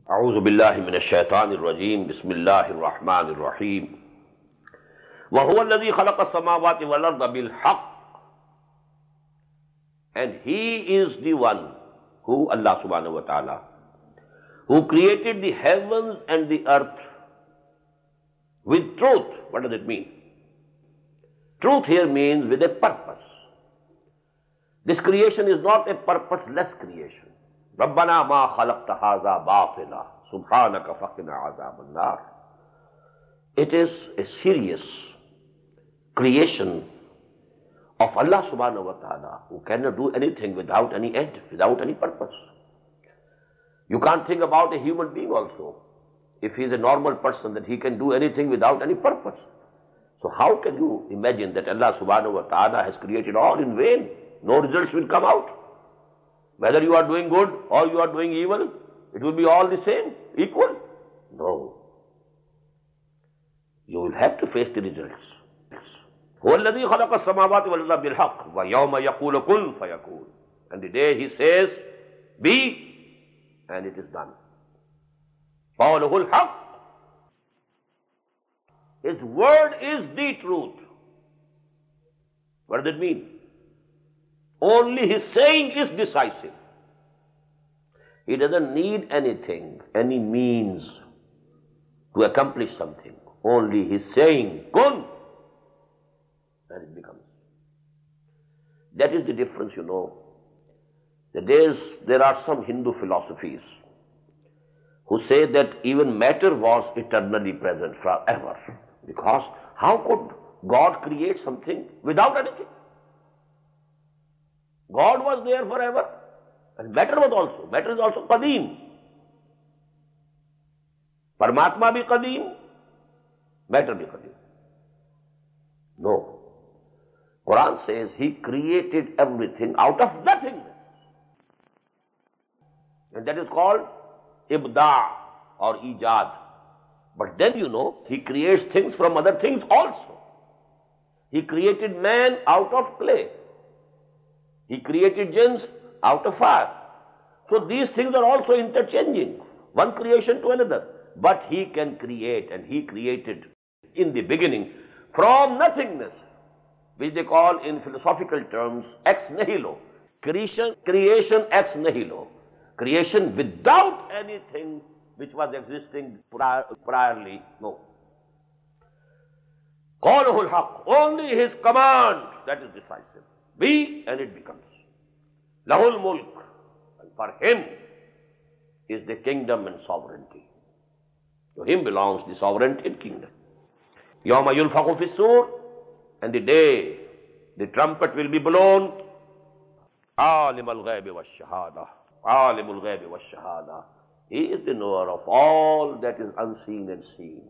अऊज़ु बिल्लाहि मिनश शैतानिर रजीम बिस्मिल्लाहिर रहमानिर रहीम व हुवल्लज़ी खलक़स समावाति वल अर्ज़ बिल हक़, and he is the one who, Allah subhanahu wa ta'ala, who created the heavens and the earth with truth. What does it mean? Truth here means with a purpose. This creation is not a purposeless creation. Rabbana ma khalaqta hadha batila subhanaka faqina azaban nar. It is a serious creation of Allah subhanahu wa ta'ala, who cannot do anything without any end, without any purpose. You can't think about a human being also. If he is a normal person, that he can do anything without any purpose. So how can you imagine that Allah subhanahu wa ta'ala has created all in vain? No results will come out. Whether you are doing good or you are doing evil, it will be all the same, equal. No. You will have to face the results. هو الذي خلق السماوات والأرض بالحق ويوم يقول كن فيكون. And the day he says, be, and it is done. قوله الحق. His word is the truth. What does it mean? Only his saying is decisive. He doesn't need anything, any means to accomplish something. Only his saying, kun, and it becomes. That is the difference, you know. That there are some Hindu philosophies who say that even matter was eternally present forever. Because how could God create something without anything? God was there forever, and matter was also. Matter is also qadeem. Paramatma bhi qadeem, matter bhi qadeem. No. Quran says he created everything out of nothingness. And that is called ibda or ijad. But then you know, he creates things from other things also. He created man out of clay. He created jinns out of fire. So these things are also interchanging, one creation to another. But he can create, and he created in the beginning from nothingness, which they call in philosophical terms ex nihilo. Creation ex nihilo. Creation without anything which was existing priorly. No. قوله الحق. Only his command, that is decisive. Be, and it becomes. Lahul mulk. And for him is the kingdom and sovereignty. To him belongs the sovereignty and kingdom. Yawma yunfakhu fi sur. And the day the trumpet will be blown. Alimul ghaibi wa shahada. Alimul ghaibi wa shahada. He is the knower of all that is unseen and seen.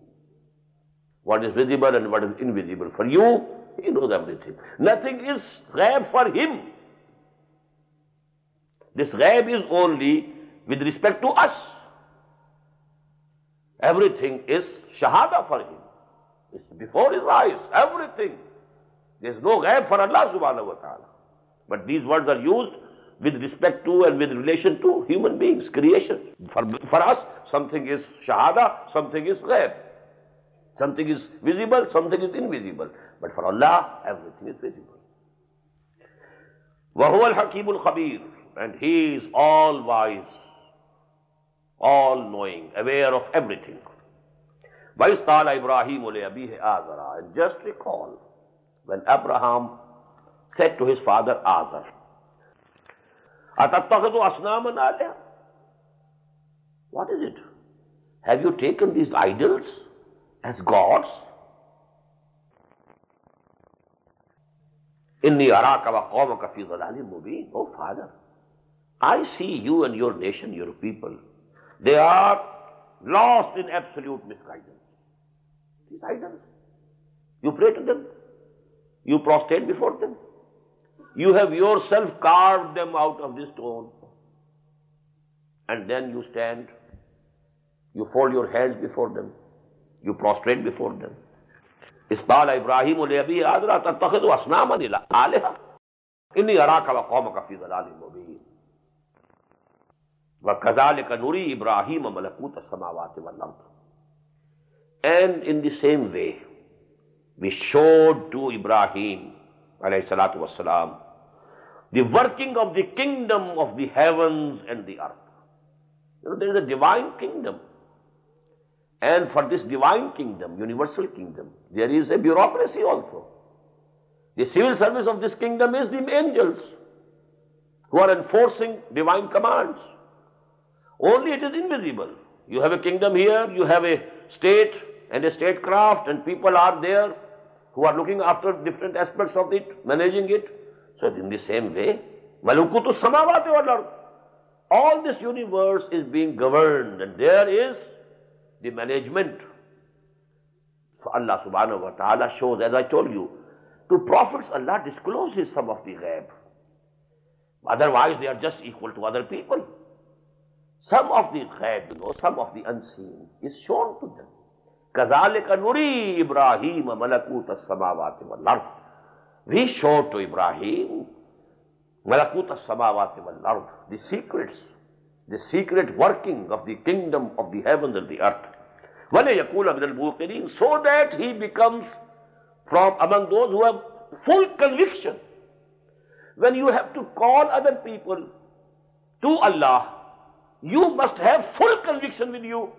What is visible and what is invisible. For you, he knows everything. Nothing is ghaib for him. This ghaib is only with respect to us. Everything is shahada for him. It's before his eyes, everything. There is no ghaib for Allah subhanahu wa ta'ala. But these words are used with respect to and with relation to human beings, creation. For us, something is shahada, something is ghaib. Something is visible, something is invisible. But for Allah, everything is visible. وَهُوَ الْحَكِيمُ الْخَبِيرُ. And he is all wise, all knowing, aware of everything. وَإِذْ قَالَ إِبْرَاهِيمُ لِأَبِيهِ آزَرَ. And just recall when Abraham said to his father Azar, أَتَتَّخِذُ أَصْنَامًا آلِهَةً. What is it? Have you taken these idols as gods? إِنِّي أَرَاكَ وَقَوْمَكَ فِي ضَلَالٍ مُبِينٍ. Oh father, I see you and your nation, your people, they are lost in absolute misguidance. These idols, you pray to them, you prostrate before them, you have yourself carved them out of this stone, and then you stand, you fold your hands before them, you prostrate before them. إِذْ قَالَ إِبْرَاهِيمُ لِأَبِيهِ آزَرَ أَتَتَّخِذُ أَصْنَامًا آلِهَةً إِنِّي أَرَاكَ وَقَوْمَكَ فِي ضَلَالٍ مُبِينٍ. وَكَذَلِكَ نُرِي إِبْرَاهِيمَ مَلَكُوتَ السَّمَاوَاتِ وَالْأَرْضِ. And in the same way, we showed to Ibrahim alayhi salatu wassalam the working of the kingdom of the heavens and the earth. There is a divine kingdom. And for this divine kingdom, universal kingdom, there is a bureaucracy also. The civil service of this kingdom is the angels who are enforcing divine commands. Only it is invisible. You have a kingdom here, you have a state and a statecraft, and people are there who are looking after different aspects of it, managing it. So in the same way, Malakutu Samawati wal Ard, all this universe is being governed, and there is the management. So Allah subhanahu wa ta'ala shows, as I told you, to prophets Allah discloses some of the ghaib. Otherwise they are just equal to other people. Some of the ghaib, some of the unseen is shown to them. كَذَلِكَ نُرِي إِبْرَاهِيمَ مَلَكُوتَ السَّمَاوَاتِ وَالْأَرْضِ. We showed to Ibrahim مَلَكُوتَ السَّمَاوَاتِ وَالْأَرْضِ, the secrets, the secret working of the kingdom of the heavens and the earth. وَلَيَكُونَ مِنَ الْمُوقِنِينَ, so that he becomes from among those who have full conviction. When you have to call other people to Allah, you must have full conviction with you.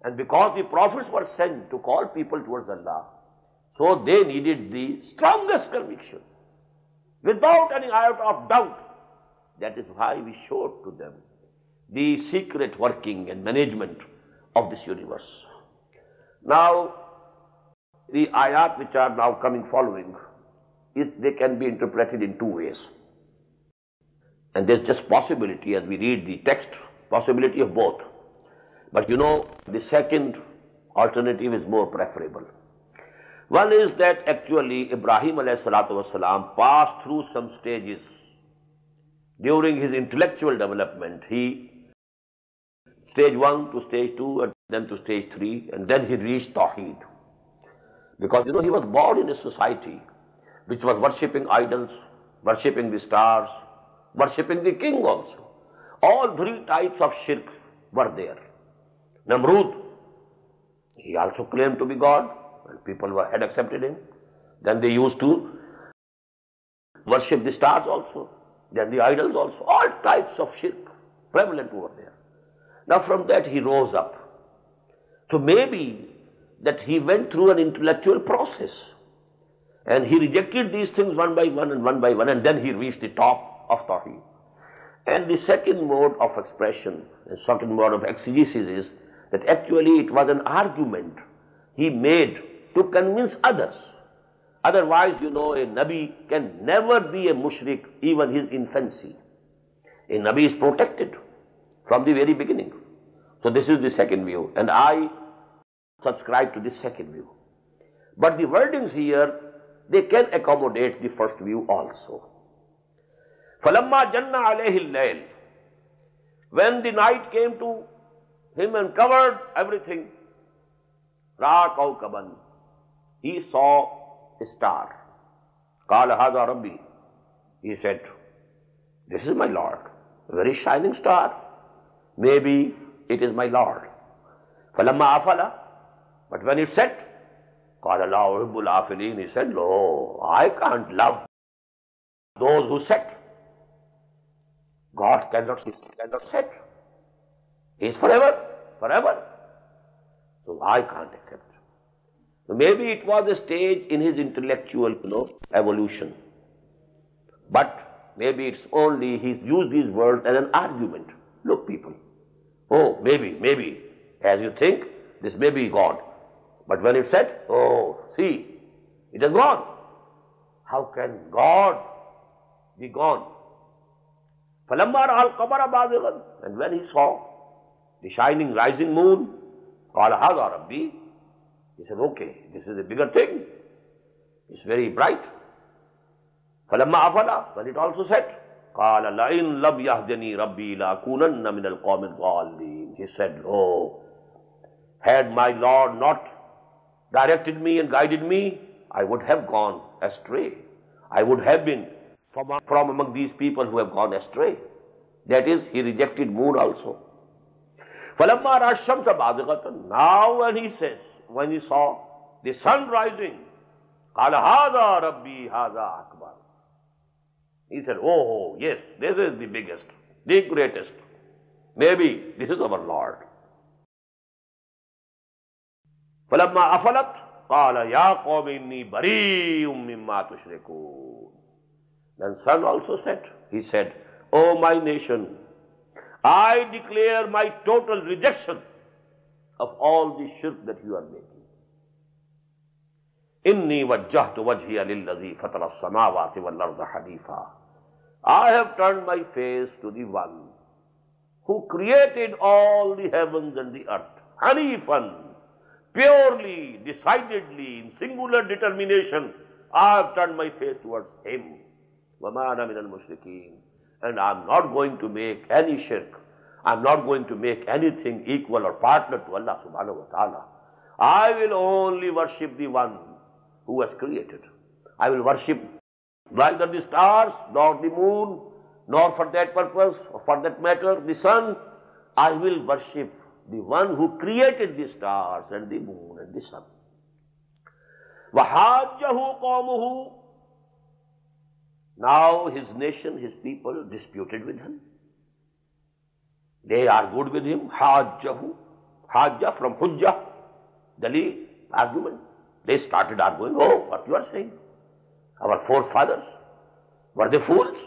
And because the prophets were sent to call people towards Allah, so they needed the strongest conviction, without any iota of doubt. That is why we showed to them the secret working and management of this universe. Now, the ayat which are now coming following, they can be interpreted in two ways. And there's just possibility as we read the text, possibility of both. But the second alternative is more preferable. One is that actually Ibrahim alayhi salatu wasalam passed through some stages during his intellectual development. Stage 1 to stage 2 and then to stage 3, and then he reached Tawheed. Because he was born in a society which was worshipping idols, worshipping the stars, worshipping the king also. All three types of shirk were there. Namrud, he also claimed to be God, and people had accepted him. Then they used to worship the stars also, then the idols also. All types of shirk prevalent over there. Now from that he rose up. So maybe that he went through an intellectual process, and he rejected these things one by one, and then he reached the top of Tawheed. And the second mode of expression, the second mode of exegesis is that actually it was an argument he made to convince others. Otherwise, a Nabi can never be a mushrik, even his infancy. A Nabi is protected from the very beginning. So this is the second view, and I subscribe to the second view. But the wordings here, they can accommodate the first view also. فَلَمَّا جَنَّ عَلَيْهِ اللَّيْلِ, when the night came to him and covered everything, رَأَى كَوْكَبًا, he saw a star. قَالَ هَذَا رَبِّي, he said, this is my Lord, a very shining star. Maybe it is my Lord. فَلَمَّا أَفَلَ, but when it set, قَالَ لَا أُحِبُّ الْآفِلِينَ, he said, no, I can't love those who set. God cannot set. He is forever. So I can't accept. So maybe it was a stage in his intellectual evolution. But maybe it's only he used these words as an argument. Look, people, maybe, as you think, this may be God. But when it's said, see, it is gone. How can God be gone? فَلَمَّا رَأَى الْقَمَرَ بَازِغًا, and when he saw the shining rising moon, قَالَ هَذَا رَبِّي, he said, okay, this is a bigger thing. It's very bright. فَلَمَّا أَفَلَ, when it also set, قَالَ لَئِن لَمْ يَهْدِنِي رَبِّي لَأَكُونَنَّ مِنَ الْقَوْمِ الضَّالِّينَ. He said, had my Lord not directed me and guided me, I would have gone astray. I would have been from among these people who have gone astray. That is, he rejected moon also. فَلَمَّا رَأَى الشَّمْسَ بَازِغَةً. Now when he saw the sun rising, قَالَ هَذَا رَبِّي هَذَا أَكْبَرُ. He said, oh yes, this is the biggest, the greatest. Maybe this is our Lord. فَلَمَّا أَفَلَتْ قَالَ يَا قَوْمِ إِنِّي بَرِيءٌ مِّمَّا تُشْرِكُونَ. Then sun also said, he said, O my nation, I declare my total rejection of all the shirk that you are making. إِنِّي وَجَّهْتُ وَجْهِيَ لِلَّذِي فَطَرَ السَّمَاوَاتِ وَالْأَرْضَ حَنِيفًا. I have turned my face to the one who created all the heavens and the earth. Hanifan, purely, decidedly, in singular determination, I have turned my face towards him. وَمَا أَنَا مِنَ الْمُشْرِكِينَ. And I am not going to make any shirk. I am not going to make anything equal or partner to Allah subhanahu wa ta'ala. I will only worship the one who has created. I will worship neither the stars, nor the moon, nor for that purpose, or for that matter, the sun. I will worship the one who created the stars and the moon and the sun. وَحَاجَّهُ قَوْمُهُ. Now his nation, his people disputed with him. They argued with him. Hajjahu. Hajja from Hujjah. Dalil, argument. They started arguing. Oh, what you are saying? Our forefathers, were they fools?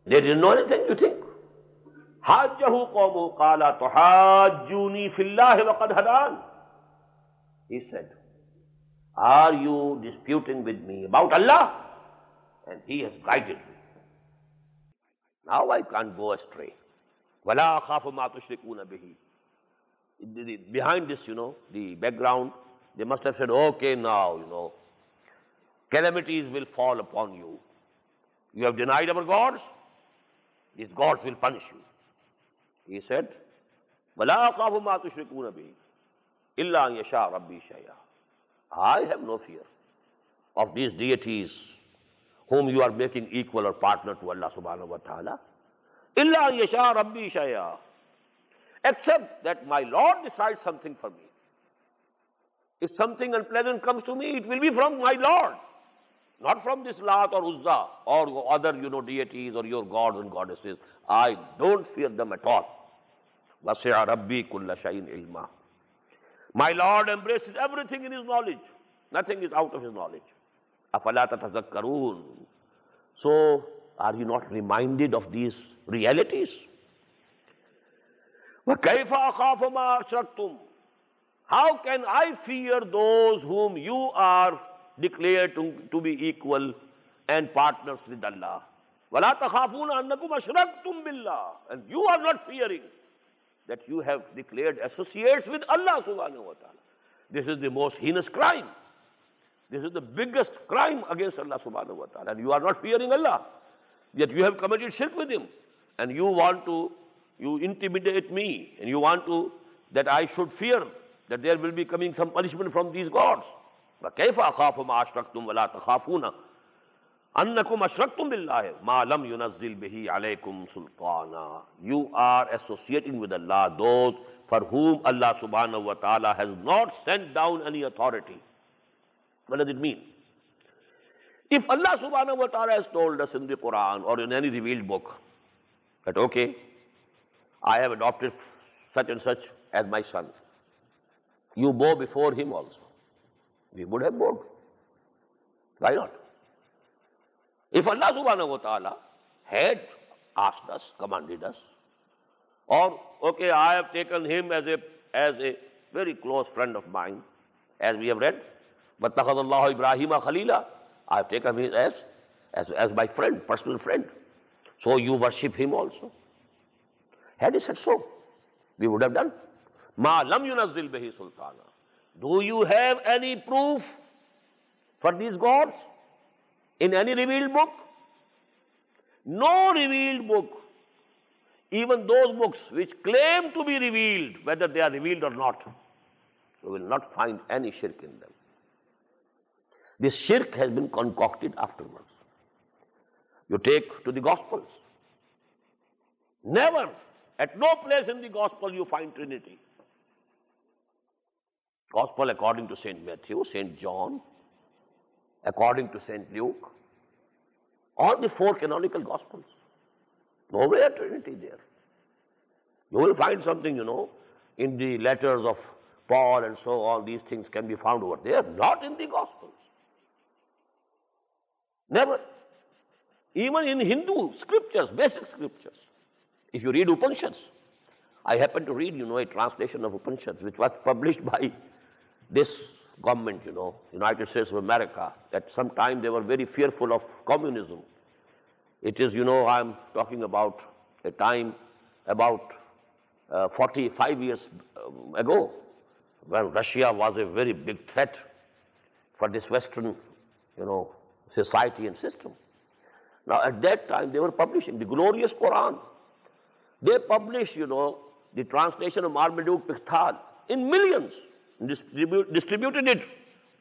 They didn't know anything, you think? Hajjahu qawmuhu qala tuhajjuni fillahi wa qad hadan. He said, are you disputing with me about Allah? And he has guided me. Now I can't go astray. وَلَا أَخَافُ مَا تُشْرِكُونَ بِهِ. Behind this, the background, they must have said, okay, now, calamities will fall upon you. You have denied our gods, these gods will punish you. He said, وَلَا أَخَافُ مَا تُشْرِكُونَ بِهِ إِلَّا أَن يَشَاءَ رَبِّي شَيْئًا. I have no fear of these deities whom you are making equal or partner to Allah subhanahu wa ta'ala. إِلَّا أَن يَشَاءَ رَبِّي شَيْئًا. Except that my Lord decides something for me. If something unpleasant comes to me, it will be from my Lord, not from this Lat or Uzza or other, deities or your gods and goddesses. I don't fear them at all. وَسِعَ رَبِّي كُلَّ شَيْءٍ عِلْمًا. My Lord embraces everything in His knowledge. Nothing is out of His knowledge. أَفَلَا تَتَذَكَّرُونَ. So, are you not reminded of these realities? وَكَيْفَ أَخَافُ مَا أَشْرَكْتُمْ. How can I fear those whom you are declared to be equal and partners with Allah? وَلَا تَخَافُونَ أَنَّكُمْ أَشْرَكْتُمْ بِاللَّهِ. And you are not fearing that you have declared associates with Allah subhanahu wa ta'ala. This is the most heinous crime. This is the biggest crime against Allah subhanahu wa ta'ala. And you are not fearing Allah. Yet you have committed shirk with Him. And you intimidate me. And you want that I should fear that there will be coming some punishment from these gods. وَكَيْفَ أَخَافُ مَا أَشْرَكْتُمْ وَلَا تَخَافُونَ أَنَّكُمْ أَشْرَكْتُمْ بِاللَّهِ مَا لَمْ يُنَزِّلْ بِهِ عَلَيْكُمْ سُلْطَانًا. You are associating with Allah those for whom Allah subhanahu wa ta'ala has not sent down any authority. What does it mean? If Allah subhanahu wa ta'ala has told us in the Quran or in any revealed book that, okay, I have adopted such and such as my son, you bow before him also. We would have bowed. Why not? If Allah subhanahu wa ta'ala had asked us, commanded us, or, okay, I have taken him as a very close friend of mine, as we have read, وَاتَّخَذَ اللَّهُ إِبْرَاهِيمَ خَلِيلًا. I have taken him as my friend, personal friend. So you worship him also. Had he said so, we would have done. مَا لَمْ يُنَزِّلْ بِهِ سُلْطَانًا. Do you have any proof for these gods in any revealed book? No revealed book, even those books which claim to be revealed, whether they are revealed or not, you will not find any shirk in them. This shirk has been concocted afterwards. You take to the Gospels. Never. At no place in the gospel you find Trinity. Gospel according to St. Matthew, St. John, according to St. Luke, all the four canonical gospels. Nowhere Trinity there. You will find something, in the letters of Paul and so all these things can be found over there, not in the gospels. Never. Even in Hindu scriptures, basic scriptures. If you read Upanishads, I happen to read, a translation of Upanishads, which was published by this government, United States of America. At some time they were very fearful of communism. It is, I'm talking about a time about 45 years ago, when Russia was a very big threat for this Western, society and system. Now, at that time, they were publishing the glorious Quran. They published, the translation of Marmaduke Pickthall in millions, distributed it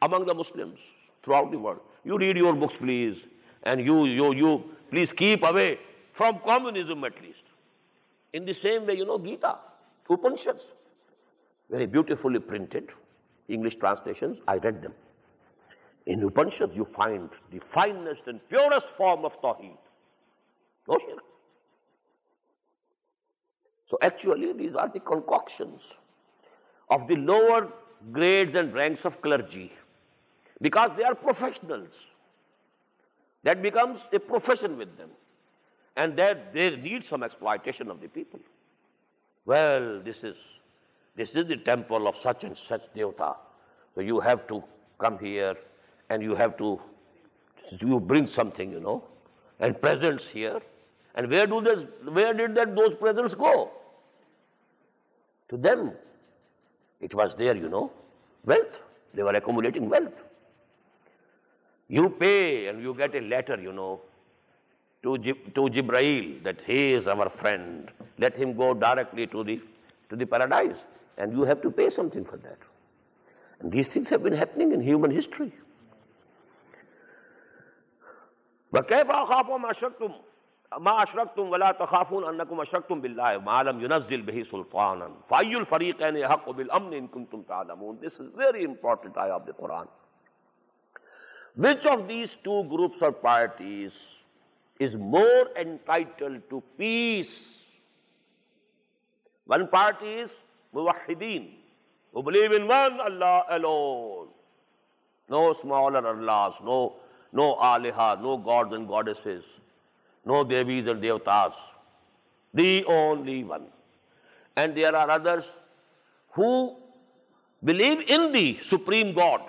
among the Muslims throughout the world. You read your books, please, and you please keep away from communism at least. In the same way, Gita, Upanishads, very beautifully printed, English translations, I read them. In Upanishads, you find the finest and purest form of Tawheed. No shirk. So actually, these are the concoctions of the lower grades and ranks of clergy, because they are professionals. That becomes a profession with them, and that they need some exploitation of the people. Well, this is the temple of such and such devata, so you have to come here and you bring something, and presents here. And where did those presents go? To them, it was their, wealth. They were accumulating wealth. You pay and you get a letter, to Jibrail that he is our friend. Let him go directly to the paradise. And you have to pay something for that. And these things have been happening in human history. وَكَيْفَ أَخَافُ مَا أَشْرَكْتُمْ وَلَا تَخَافُونَ أَنَّكُمْ أَشْرَكْتُمْ بِاللَّهِ مَا لَمْ يُنَزِّلْ بِهِ سُلْطَانًا فَأَيُّ الْفَرِيقَيْنِ أَحَقُّ بِالْأَمْنِ إِن كُنتُمْ تَعْلَمُونَ. This is very important ayah of the Quran. Which of these two groups or parties is more entitled to peace? One party is Muwahhideen, who believe in one Allah alone. No smaller Allahs, no Aliha, no gods and goddesses, no Devis and Devatas. The only one. And there are others who believe in the Supreme God.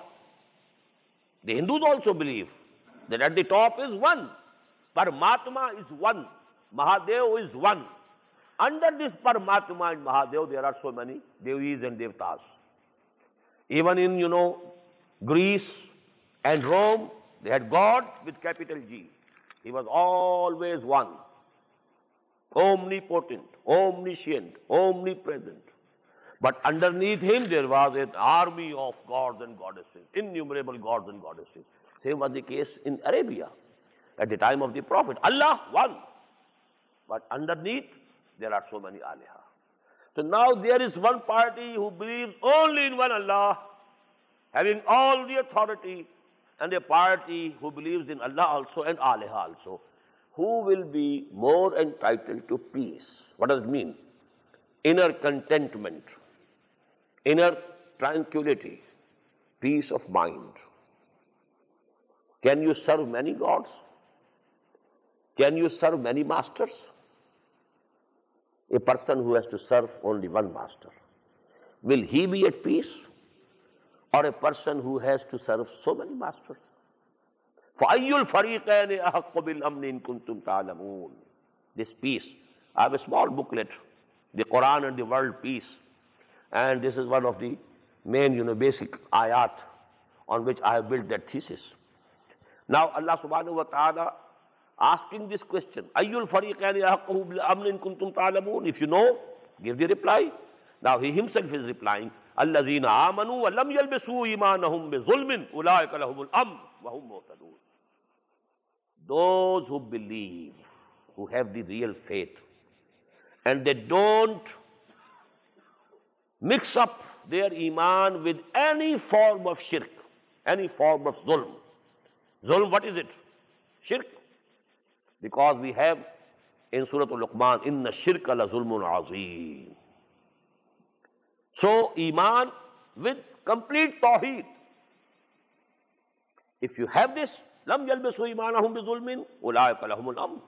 The Hindus also believe that at the top is one. Paramatma is one. Mahadev is one. Under this Paramatma and Mahadev, there are so many Devis and Devatas. Even in, Greece and Rome, they had God with capital G. He was always one. Omnipotent, omniscient, omnipresent. But underneath him there was an army of gods and goddesses, innumerable gods and goddesses. Same was the case in Arabia at the time of the Prophet. Allah, one. But underneath there are so many Aliha. So now there is one party who believes only in one Allah, having all the authority, and a party who believes in Allah also and Aliha also. Who will be more entitled to peace? What does it mean? Inner contentment, inner tranquility, peace of mind. Can you serve many gods? Can you serve many masters? A person who has to serve only one master, will he be at peace? Or a person who has to serve so many masters? فَأَيُّ الْفَرِيقَيْنِ أَحَقُّ بِالْأَمْنِ إِن كُنتُمْ تَعْلَمُونَ. This peace. I have a small booklet, The Quran and the World Peace. And this is one of the main, basic ayat on which I have built that thesis. Now Allah subhanahu wa ta'ala asking this question, أَيُّ الْفَرِيقَيْنِ أَحَقُّ بِالْأَمْنِ إِن كُنتُمْ تَعْلَمُونَ. If you know, give the reply. Now he himself is replying, الَّذِينَ آمَنُوا وَلَمْ يَلْبِسُوا إِيمَانَهُمْ بِظُلْمٍ أُولَٰئِكَ لَهُمُ الْأَمْنُ وَهُمْ مُهْتَدُونَ. Those who believe, who have the real faith, and they don't mix up their iman with any form of shirk, any form of zulm. Zulm, what is it? Shirk. Because we have in Surah Al-Luqman, inna shirka la zulmun azim. So, iman with complete tawheed. If you have this, lam yalbisu imanahum bi zulmin, ulaika lahumul amn.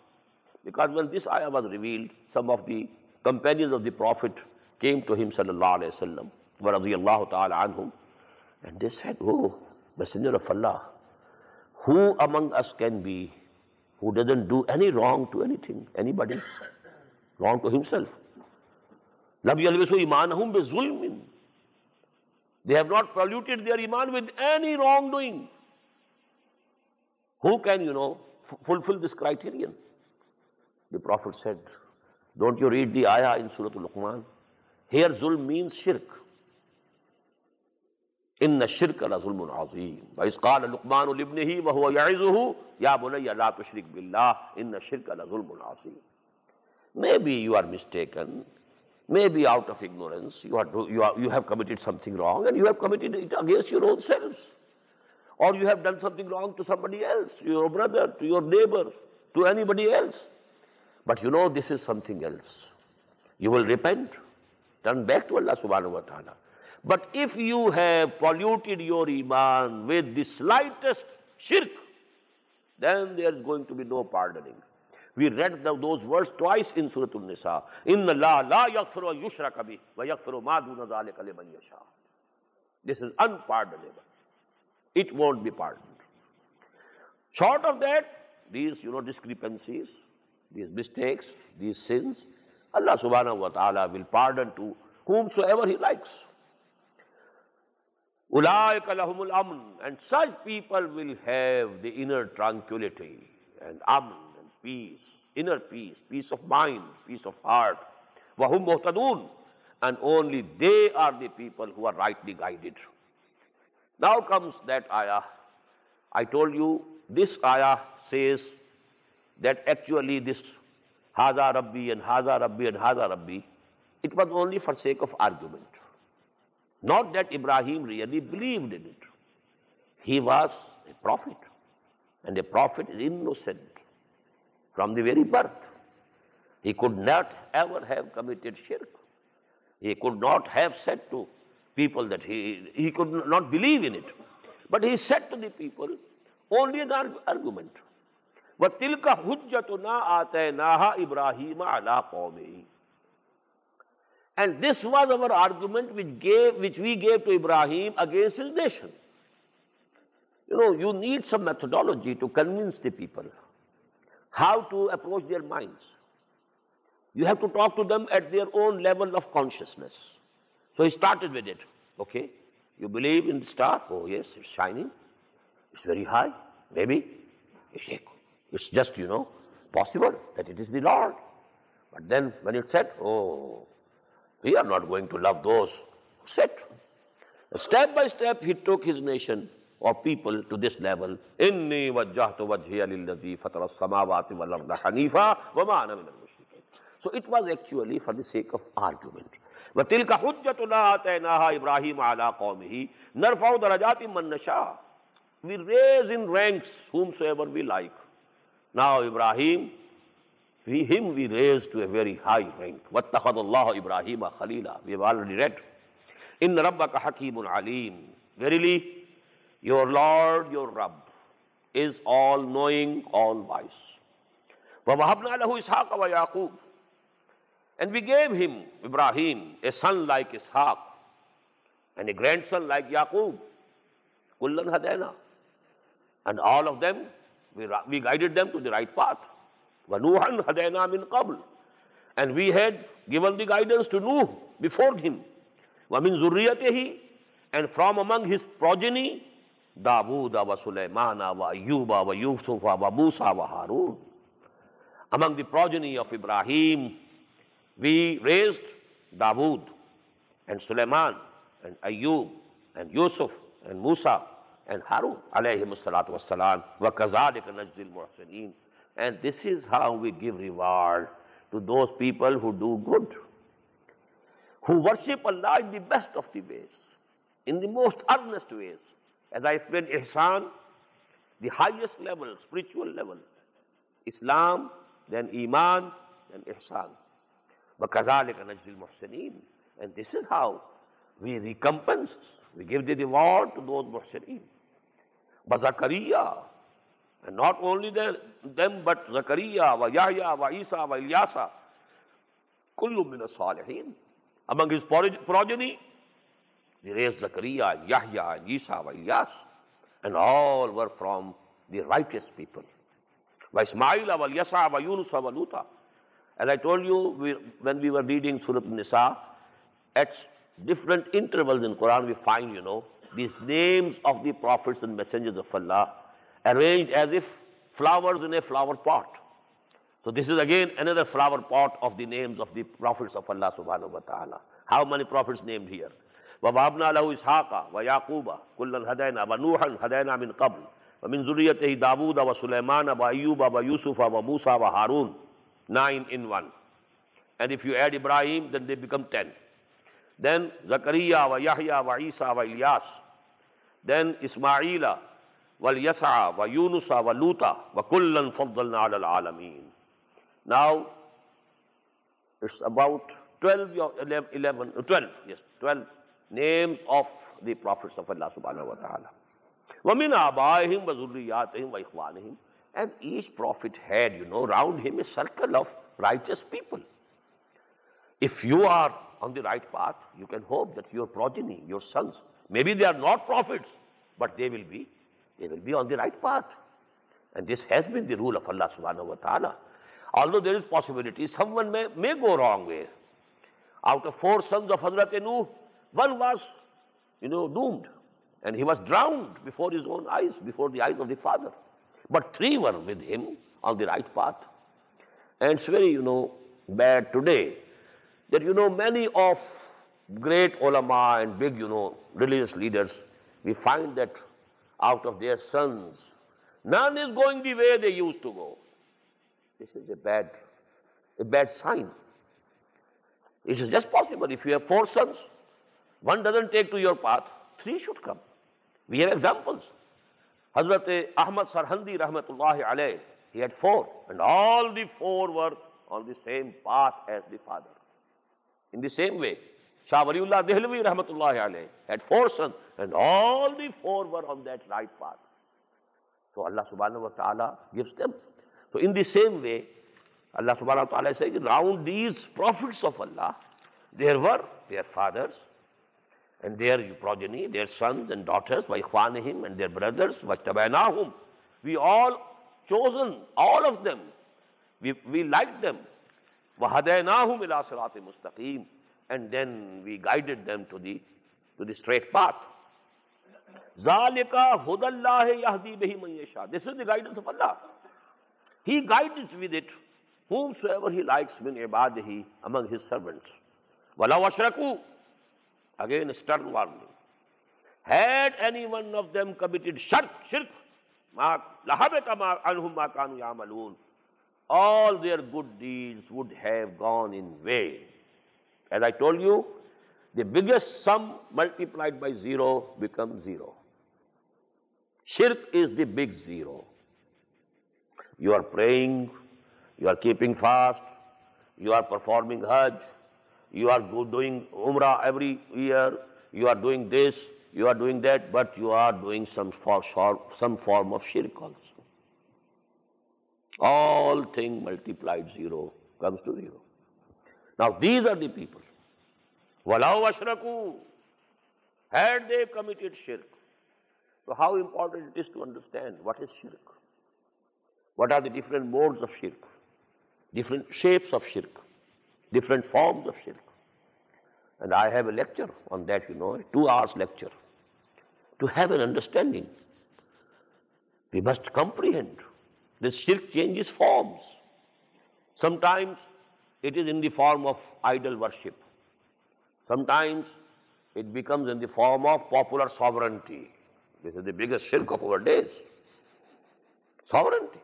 Because when this ayah was revealed, some of the companions of the Prophet came to him, sallallahu alayhi wa sallam, wa radiyallahu ta'ala anhum, and they said, oh, Messenger of Allah, who among us can be who doesn't do any wrong to anything, anybody, wrong to himself? Lam yalbisu imanahum bi zulmin. They have not polluted their iman with any wrongdoing. Who can, fulfill this criterion? The Prophet said, don't you read the ayah in Surah Al-Luqman? Here zulm means shirk. Inna shirka la zulmun azim. Wa iz qala Luqmanu libnihi wa huwa ya'izuhu ya bunayya la tushrik billah inna shirka la zulmun azim. Maybe you are mistaken. Maybe out of ignorance you have committed something wrong, and you have committed it against your own selves. Or you have done something wrong to somebody else, to your brother, to your neighbor, to anybody else. But this is something else. You will repent, turn back to Allah subhanahu wa ta'ala. But if you have polluted your iman with the slightest shirk, then there is going to be no pardoning. We read those words twice in Surah An-Nisa. Inna Allah la yaghfiru an yushraka bih wa yaghfiru ma duna dhalika liman yasha. This is unpardonable. It won't be pardoned. Short of that, these discrepancies, these mistakes, these sins, Allah subhanahu wa ta'ala will pardon to whomsoever He likes. Ulaika lahumul amn, and such people will have the inner tranquility and amn and peace, inner peace, peace of mind, peace of heart. Wahum muhtadun, and only they are the people who are rightly guided. Now comes that ayah. I told you this ayah says that actually this Haza Rabbi and Haza Rabbi and Haza Rabbi, it was only for sake of argument. Not that Ibrahim really believed in it. He was a prophet, and a prophet is innocent from the very birth. He could not ever have committed shirk. He could not have said to people that he could not believe in it. But he said to the people only an argument. وَتِلْكَ حُجَّتُنَا آتَيْنَاهَا إِبْرَاهِيمَ عَلَىٰ قَوْمِهِ. And this was our argument which we gave to Ibrahim against his nation. You need some methodology to convince the people how to approach their minds. You have to talk to them at their own level of consciousness. So he started with it. Okay, you believe in the star? Oh yes, it's shining. It's very high. Maybe. It's just, possible that it is the Lord. But then when it said, oh, we are not going to love those who said. Step by step he took his nation or people to this level. Inni wajjahtu wajhiya lilladhi fatara as-samawati wal arda hanifa wa ma ana minal mushrikeen. So it was actually for the sake of argument. وَتِلْكَ حُجَّتُنَا آتَيْنَاهَا إِبْرَاهِيمَ عَلَىٰ قَوْمِهِ نَرْفَعُ دَرَجَاتٍ مَّن نَّشَاءُ. We raise in ranks whomsoever we like. Now Ibrahim, we raise to a very high rank. وَاتَّخَذَ اللَّهُ إِبْرَاهِيمَ خَلِيلًا. We have already read. إِنَّ رَبَّكَ حَكِيمٌ عَلِيمٌ. Verily, your Lord, your Rabb, is all-knowing, all-wise. وَوَهَبْنَا لَهُ إِسْحَاقَ وَيَعْقُوبَ. And we gave him, Ibrahim, a son like Ishaq and a grandson like Yaqub. Kullan hadayna. And all of them, we guided them to the right path. وَنُوحًا هَدَيْنَا مِنْ قَبْلِ. And we had given the guidance to Nuh before him. وَمِنْ ذُرِّيَّتِهِ. And from among his progeny, Dawood wa Sulaymana wa Ayyuba wa Yusufa wa Musa wa Harun. Among the progeny of Ibrahim, we raised Dawood and Sulaiman and Ayyub and Yusuf and Musa and Harun alayhimus salatu wassalam. wa kazalika najzil muhsinin. And this is how we give reward to those people who do good, who worship Allah in the best of the ways, in the most earnest ways. As I explained, ihsan, the highest level, spiritual level. Islam, then iman, then ihsan. وَكَذَلِكَ نَجْزِي الْمُحْسِنِينَ. And this is how we recompense, we give the reward to those muhsineen. But Zakaria, and not only them, but Zakaria, wa Yahya, wa Isa, wa Ilyasa, kullu min as-salihin. Among his progeny, he raised Zakaria, and Yahya, and Isa, wa Ilyas, and all were from the righteous people. Wa Ismaila, wa Yasa, wa Yunus, wa Luta. As I told you, when we were reading Surah Nisa, at different intervals in Quran we find, these names of the prophets and messengers of Allah arranged as if flowers in a flower pot. So this is again another flower pot of the names of the prophets of Allah subhanahu wa ta'ala. How many prophets named here? وَوَهَبْنَا لَهُ إِسْحَاقَ وَيَعْقُوبَ كُلًّا هَدَيْنَا وَنُوحًا هَدَيْنَا مِنْ قَبْلُ وَمِنْ ذُرِّيَّتِهِ دَاوُودَ وَسُلَيْمَانَ وَأَيُّوبَ وَيُوسُفَ وَمُوسَى وَهَارُونَ. 9 in one. And if you add Ibrahim, then they become 10. Then Zakaria, wa Yahya, wa Isa, wa Ilyas. Then Ismaila, wa Yasa, wa Yunusa, wa Luta, wa kullan faddalna ala al-alameen. Now, it's about 12 names of the prophets of Allah subhanahu wa ta'ala. وَمِنْ آبَائِهِمْ وَذُرِّيَّاتِهِمْ وَإِخْوَانِهِمْ. And each prophet had, around him a circle of righteous people. If you are on the right path, you can hope that your progeny, your sons, maybe they are not prophets, but they will be on the right path. And this has been the rule of Allah subhanahu wa ta'ala. Although there is possibility, someone may go wrong way. Out of 4 sons of Hazrat Nuh, one was, doomed. And he was drowned before his own eyes, before the eyes of the father. But 3 were with him on the right path. And it's very, bad today that, many of great ulama and big, religious leaders, we find that out of their sons, none is going the way they used to go. This is a bad sign. It is just possible. If you have 4 sons, one doesn't take to your path, 3 should come. We have examples. Hazrat Ahmad Sarhandi rahmatullahi alayh, he had 4, and all the 4 were on the same path as the father. In the same way, Shah Waliullah Dehlvi rahmatullahi alayh had 4 sons, and all the 4 were on that right path. So Allah subhanahu wa ta'ala gives them. So in the same way, Allah subhanahu wa ta'ala is saying, around these prophets of Allah, there were their fathers, and their progeny, their sons and daughters, وَإِخْوَانِهِمْ, and their brothers, وَاجْتَبَيْنَاهُمْ. We all chosen, all of them. We liked them. وَهَدَيْنَاهُمْ إِلَىٰ صِرَاطٍ مُسْتَقِيمٍ. And then we guided them to the straight path. ذَلِكَ هُدَى اللَّهِ يَهْدِي بِهِ مَن يَشَاءُ. This is the guidance of Allah. He guides with it whomsoever He likes min ibadihi, among His servants. وَلَوْ أَشْرَكُوا. Again, a stern warning. Had any one of them committed shirk, all their good deeds would have gone in vain. As I told you, the biggest sum multiplied by 0 becomes 0. Shirk is the big 0. You are praying, you are keeping fast, you are performing Hajj, you are doing Umrah every year, you are doing this, you are doing that, but you are doing some form of shirk also. All thing multiplied 0 comes to 0. Now these are the people. وَلَوْ أَشْرَكُوا. Had they committed shirk. So how important it is to understand what is shirk. What are the different modes of shirk, different shapes of shirk, different forms of shirk. And I have a lecture on that, a 2 hours lecture. To have an understanding, we must comprehend. This shirk changes forms. Sometimes it is in the form of idol worship. Sometimes it becomes in the form of popular sovereignty. This is the biggest shirk of our days. Sovereignty.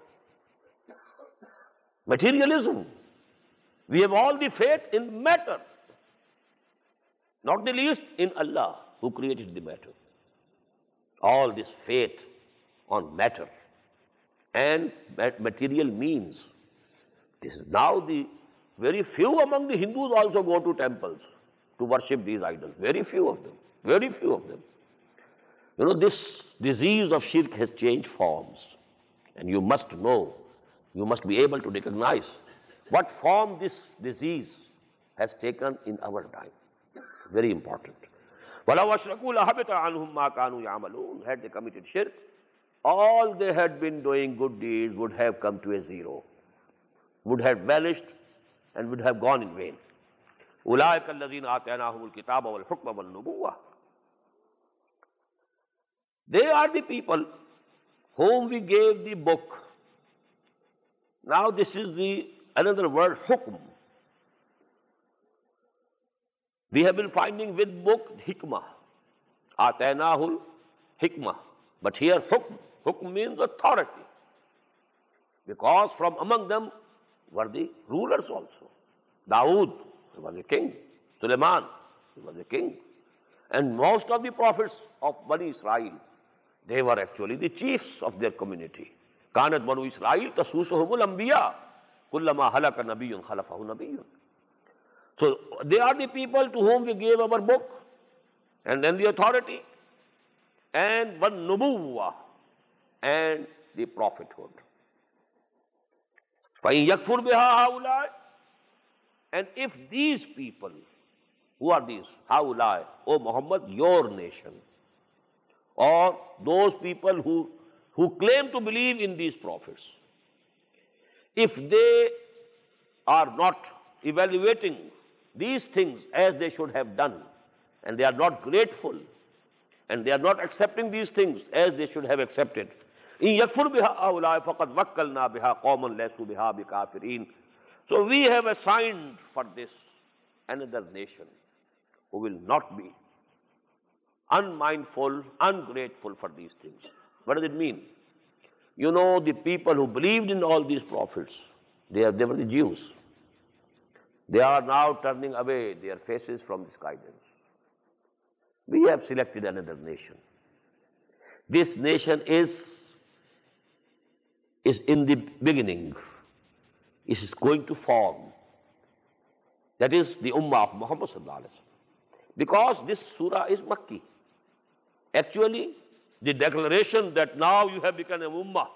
Materialism. We have all the faith in matter, not the least in Allah who created the matter. All this faith on matter and material means. This is now the very few among the Hindus also go to temples to worship these idols. Very few of them. Very few of them. You know, this disease of shirk has changed forms. And you must know, you must be able to recognize what form this disease has taken in our time. Very important. وَلَوْ أَشْرَكُوا لَحَبِطَ عَنْهُمْ مَا كَانُوا يَعْمَلُونَ. Had they committed shirk, all they had been doing good deeds would have come to a zero, would have vanished and would have gone in vain. أُولَٰئِكَ الَّذِينَ آتَيْنَاهُمُ الْكِتَابَ وَالْحُكْمَ وَالنُّبُوَّةَ. They are the people whom we gave the book. Now this is the another word, hukm. We have been finding with book hikmah. Atainahul hikmah. But here hukm. Hukm means authority. Because from among them were the rulers also. Dawood, he was a king. Suleiman, he was a king. And most of the prophets of Bani Israel, they were actually the chiefs of their community. Kanat Banu Israel tasusuhumul anbiya. Kullama halaka nabiyyun khalafahu nabiyyun. So they are the people to whom we gave our book, and then the authority, and one nubuwwah, and the prophethood. فَإِن يَكْفُرْ بِهَا هَؤُلَاءِ. And if these people, who are these? هَؤُلَاءِ, O Muhammad, your nation, or those people who claim to believe in these prophets, if they are not evaluating these things as they should have done, and they are not grateful, and they are not accepting these things as they should have accepted, إِن يَكْفُرْ بِهَا هَؤُلَاءِ فَقَدْ وَكَّلْنَا بِهَا قَوْمًا لَيْسُوا بِهَا بِكَافِرِينَ. So we have assigned for this another nation who will not be unmindful, ungrateful for these things. What does it mean? You know, the people who believed in all these prophets, they were the Jews. They are now turning away their faces from this guidance. We have selected another nation. This nation is in the beginning. It is going to form. That is the Ummah of Muhammad sallallahu alaihi wasallam. Because this surah is Makki. Actually, the declaration that now you have become a Ummah,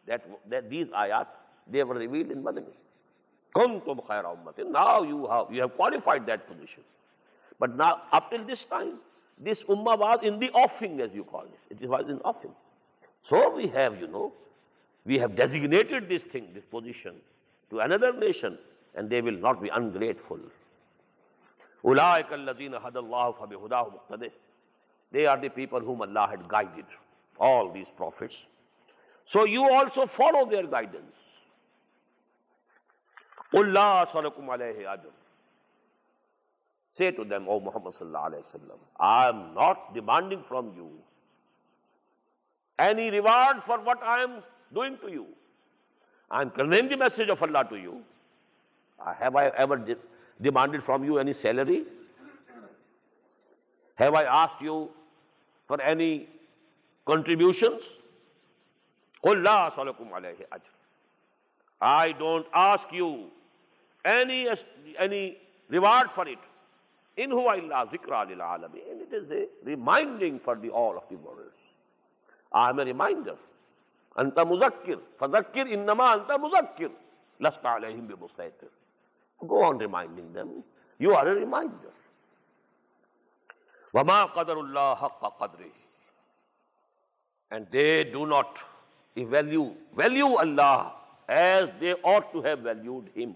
that these ayat, they were revealed in Madani. Kuntum khayra ummatin. Now you have qualified that position. But now, up till this time, this Ummah was in the offing, as you call it. It was in offing. So we have, we have designated this thing, this position, to another nation, and they will not be ungrateful. أُولَٰئِكَ الَّذِينَ هَدَى اللَّهُ فَبِهُدَاهُ مُقْتَدِهِ. They are the people whom Allah had guided, all these prophets. So you also follow their guidance. قُلْ لَا أَسْأَلُكُمْ عَلَيْهِ أَجْرًا. Say to them, O Muhammad sallallahu alayhi wa sallam, I am not demanding from you any reward for what I am doing to you. I am conveying the message of Allah to you. Have I ever demanded from you any salary? Have I asked you for any contributions? قُلْ لَا أَسْأَلُكُمْ عَلَيْهِ أَجْرًا. I don't ask you any reward for it. إِنْ هُوَ إِلَّا ذِكْرَى لِلْعَالَمِينَ. It is a reminding for all of the worlds. I am a reminder. أَنْتَ مُذَكِّرْ فَذَكِّرْ إِنَّمَا أَنْتَ مُذَكِّرْ لَسْتَ عَلَيْهِمْ بِمُسَيْطِرٍ. Go on reminding them. You are a reminder. وَمَا قَدَرُ اللَّهَ حَقَّ قَدْرِهِ. And they do not value Allah as they ought to have valued Him.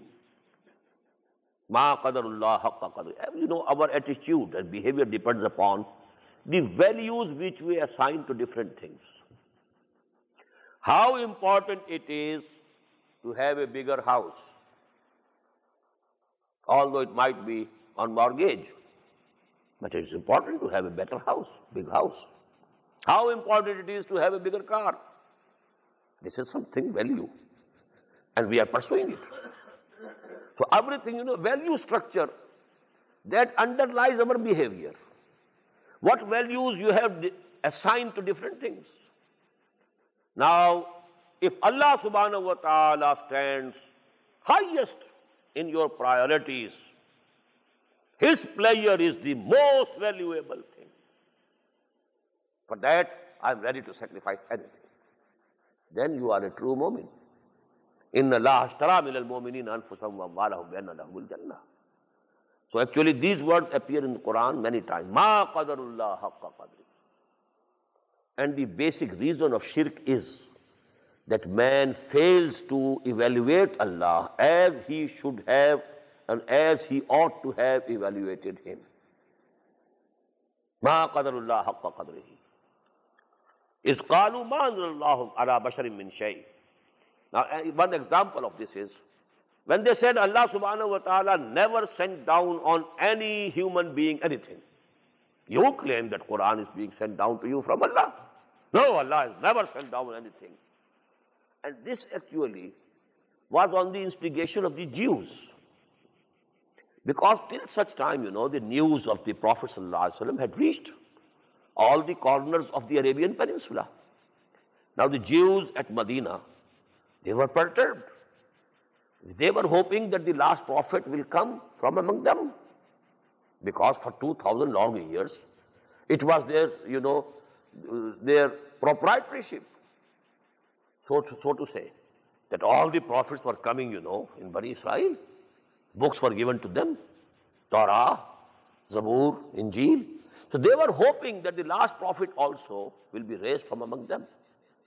مَا قَدَرُ اللَّهَ حَقَّ قَدْرِهِ. Our attitude and behavior depends upon the values which we assign to different things. How important it is to have a bigger house, although it might be on mortgage. But it is important to have a better house, big house. How important it is to have a bigger car. This is something value. And we are pursuing it. So everything, value structure that underlies our behavior. What values you have assigned to different things. Now, if Allah subhanahu wa ta'ala stands highest in your priorities, His pleasure is the most valuable thing. For that, I am ready to sacrifice anything. Then you are a true mu'min. Inna Allah ashtara min al-mu'minina anfusahum wa amwalahum bi anna lahumul jannah. So actually these words appear in the Quran many times. Ma qadarullah haqqa qadri. And the basic reason of shirk is that man fails to evaluate Allah as he should have and as he ought to have evaluated Him. Ma qadarullah haqqa qadrihi. Is qalu ma anzalallahu ala basharin min shay. Now, one example of this is when they said Allah subhanahu wa ta'ala never sent down on any human being anything. You claim that Quran is being sent down to you from Allah. No, Allah has never sent down anything. And this actually was on the instigation of the Jews. Because till such time, the news of the Prophet ﷺ had reached all the corners of the Arabian Peninsula. Now the Jews at Medina, they were perturbed. They were hoping that the last prophet will come from among them. Because for 2,000 long years, it was their, their proprietorship, so to say, that all the prophets were coming, in Bani Israel. Books were given to them, Torah, Zabur, Injil. So they were hoping that the last prophet also will be raised from among them.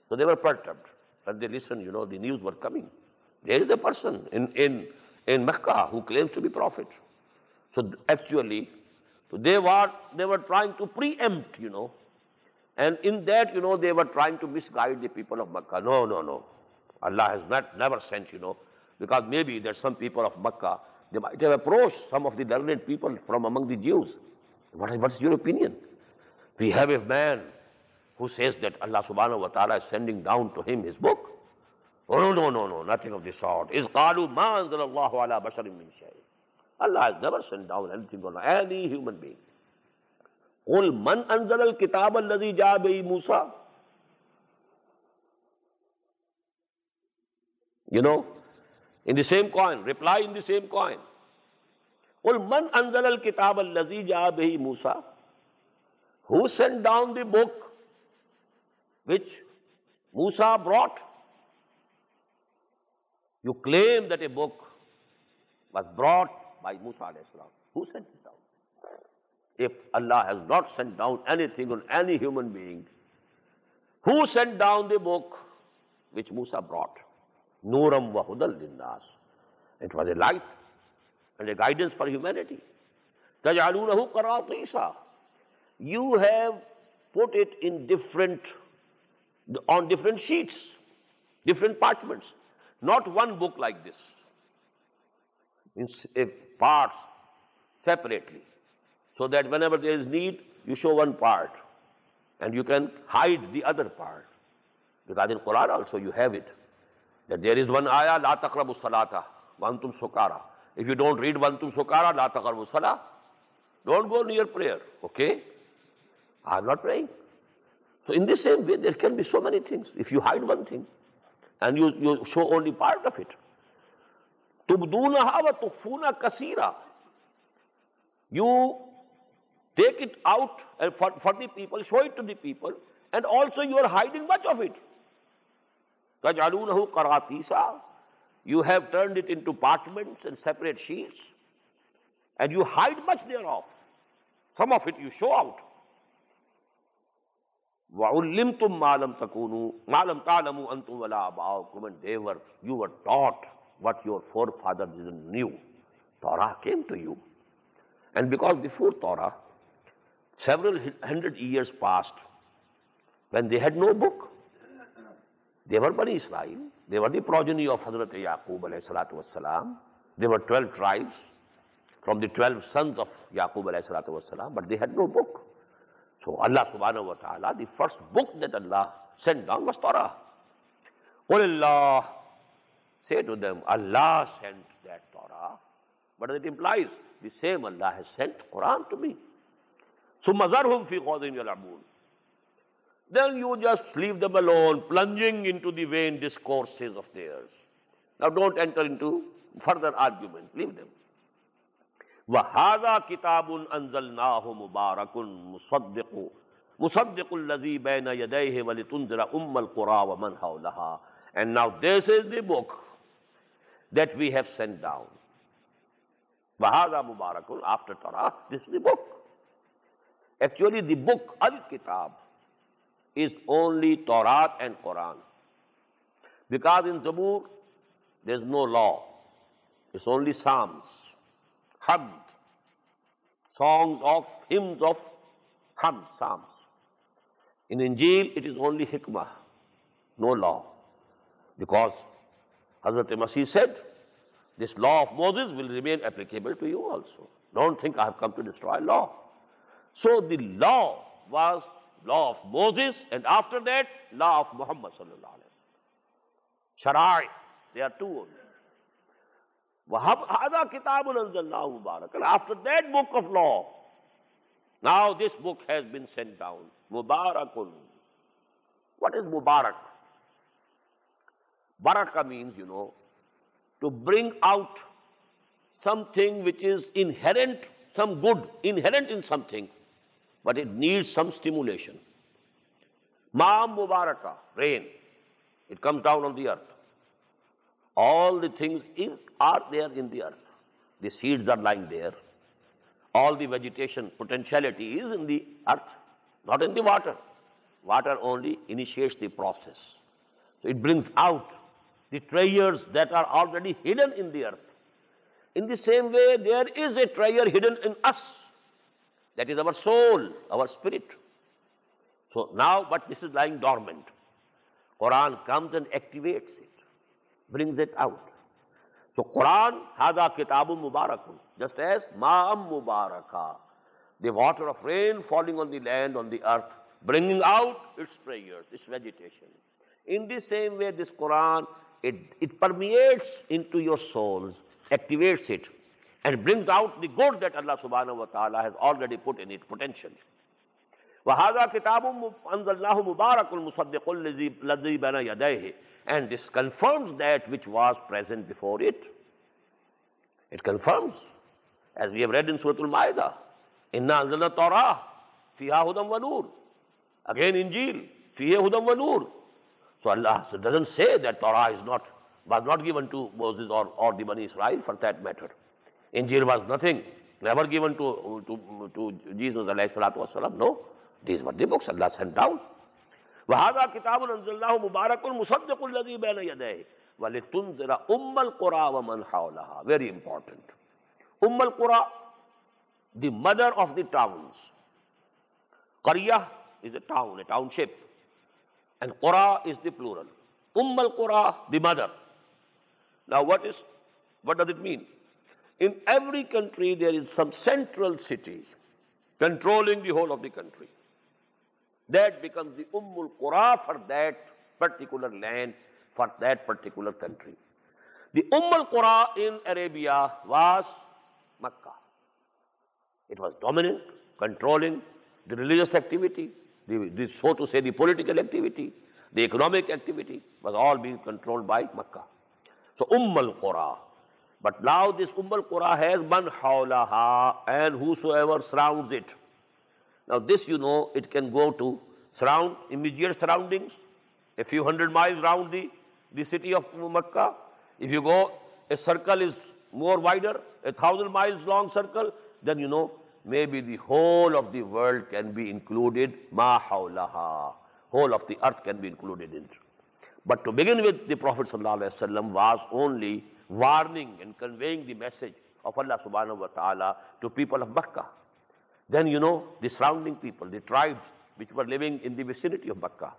So they were perturbed. When they listened, the news were coming. There is a person in Mecca who claims to be prophet. So actually, they were trying to preempt, and in that, they were trying to misguide the people of Mecca. No. Allah has never sent, because maybe there's some people of Mecca, they might have approached some of the learned people from among the Jews. What's your opinion? We have a man who says that Allah subhanahu wa ta'ala is sending down to him his book. Oh, no, nothing of the sort. Is qalu ma anzalallahu ala basharin min shay. Allah has never sent down anything on any human being. Qul man anzala al-kitab alladhi jaa bihi Musa. In the same coin, reply in the same coin. Qul man anzala al-kitab alladhi jaa bihi Musa. Who sent down the book which Musa brought? You claim that a book was brought by Musa alayhi salam. Who sent it down? If Allah has not sent down anything on any human being, who sent down the book which Musa brought? Nuram wa hudal linnas. It was a light and a guidance for humanity. Taj'alunahu qaratisa. You have put it on different sheets, different parchments. Not one book like this. In parts separately. So that whenever there is need, you show one part. And you can hide the other part. Because in Quran also you have it. That there is one ayah, La taqrabu salata, wa antum sukara. If you don't read wa antum sukara, La taqrabu salah. Don't go near prayer. Okay? I am not praying. So in the same way, there can be so many things. If you hide one thing, and you show only part of it. Tubdunaha wa tukhfuna kasira. You take it out for the people, show it to the people, and also you are hiding much of it. Taj'alunahu qaratisa. You have turned it into parchments and separate sheets, and you hide much thereof. Some of it you show out. وَعُلِّمْتُمْ مَا لَمْ تَعْلَمُوا أَنْتُمْ وَلَا آبَاؤُكُمْ. And you were taught what your forefathers didn't knew. Torah came to you. And because before Torah, several hundred years passed when they had no book. They were Bani Israel. They were the progeny of Hazrat Yaqub alayhi salatu wassalam. They were 12 tribes from the 12 sons of Yaqub alayhi salatu wassalam, but they had no book. So Allah subhanahu wa ta'ala, the first book that Allah sent down was Torah. Qul Allah, say to them, Allah sent that Torah What does it imply? The same Allah has sent Quran to me. ثُمَّ ذَرْهُمْ فِي خَوْضٍ يَلْعَبُونَ. Then you just leave them alone, plunging into the vain discourses of theirs. Now don't enter into further argument. Leave them. وَهَذَا كِتَابٌ أَنزَلْنَاهُ مُبَارَكٌ مُصَدِّقُ الَّذِي بَيْنَ يَدَيْهِ وَلِتُنذِرَ أُمَّ الْقُرَىٰ وَمَنْ حَوْلَهَا. And now this is the book that we have sent down. وَهَذَا مُبَارَكٌ, after Torah, this is the book. Actually the book, Al-Kitab, is only Torah and Quran. Because in Zabur, there is no law. It's only Psalms, Hamd, songs of, hymns of Hamd, Psalms. In Injil, it is only Hikmah, no law. Because Hazrat Masih said, this law of Moses will remain applicable to you also. Don't think I have come to destroy law. So the law was law of Moses, and after that, law of Muhammad sallallahu alaihi wasallam. Shara'i, there are two only. وَهَذَا كِتَابٌ أَنزَلْنَاهُ مُبَارَكٌ. After that book of law, now this book has been sent down. Mubarakun. What is Mubarak? Baraka means, to bring out something which is inherent, some good, inherent in something, but it needs some stimulation. Ma'am Mubaraka, rain. It comes down on the earth. All the things are there in the earth. The seeds are lying there. All the vegetation potentiality is in the earth, not in the water. Water only initiates the process. So it brings out the treasures that are already hidden in the earth. In the same way, there is a treasure hidden in us. That is our soul, our spirit. So now, but this is lying dormant. Quran comes and activates it, brings it out. So Quran, Hada Kitabun Mubarakun, just as Ma'am Mubaraka, the water of rain falling on the land, on the earth, bringing out its treasures, its vegetation. In the same way, this Quran, it permeates into your souls, activates it, and brings out the good that Allah subhanahu wa ta'ala has already put in it, potential. وَهَذَا كِتَابٌ أَنزَلْنَاهُ مُبَارَكٌ مُصَدِّقُ الَّذِي بَيْنَ يَدَيْهِ. And this confirms that which was present before it. It confirms, as we have read in Surah Al-Ma'idah, إِنَّا أَنزَلْنَا التَّوْرَاةَ فِيهَا هُدًى وَنُورٌ. Again Injil, فِيهَا هُدًى وَنُورٌ. So Allah doesn't say that Torah was not given to Moses or the Bani Israel for that matter. Injil was nothing, never given to Jesus alayhi salatu wasalam. No, these were the books Allah sent down. وَهَذَا كِتَابٌ أَنزَلْنَاهُ مُبَارَكٌ مُصَدِّقُ الَّذِي بَيْنَ يَدَيْهِ وَلِتُنذِرَ أُمَّ الْقُرَىٰ وَمَنْ حَوْلَهَا. Very important. al-Qura, the mother of the towns. Qaryah is a town, a township. And Qura is the plural. al-Qura, the mother. Now what does it mean? In every country there is some central city controlling the whole of the country. That becomes the al-Qura for that particular land, for that particular country. The al-Qura in Arabia was Makkah. It was dominant, controlling the religious activity, so to say the political activity, the economic activity was all being controlled by Makkah. So al-Qura. But now this al-Qura has man hawlaha, and whosoever surrounds it. Now this, it can go to surround immediate surroundings, a few hundred miles around the city of Makkah. If you go, a circle is more wider, 1,000 miles long circle, then maybe the whole of the world can be included, ma hawlaha. Whole of the earth can be included in it. But to begin with, the Prophet ﷺ was only warning and conveying the message of Allah subhanahu wa ta'ala to people of Makkah. Then, the surrounding people, the tribes which were living in the vicinity of Makkah.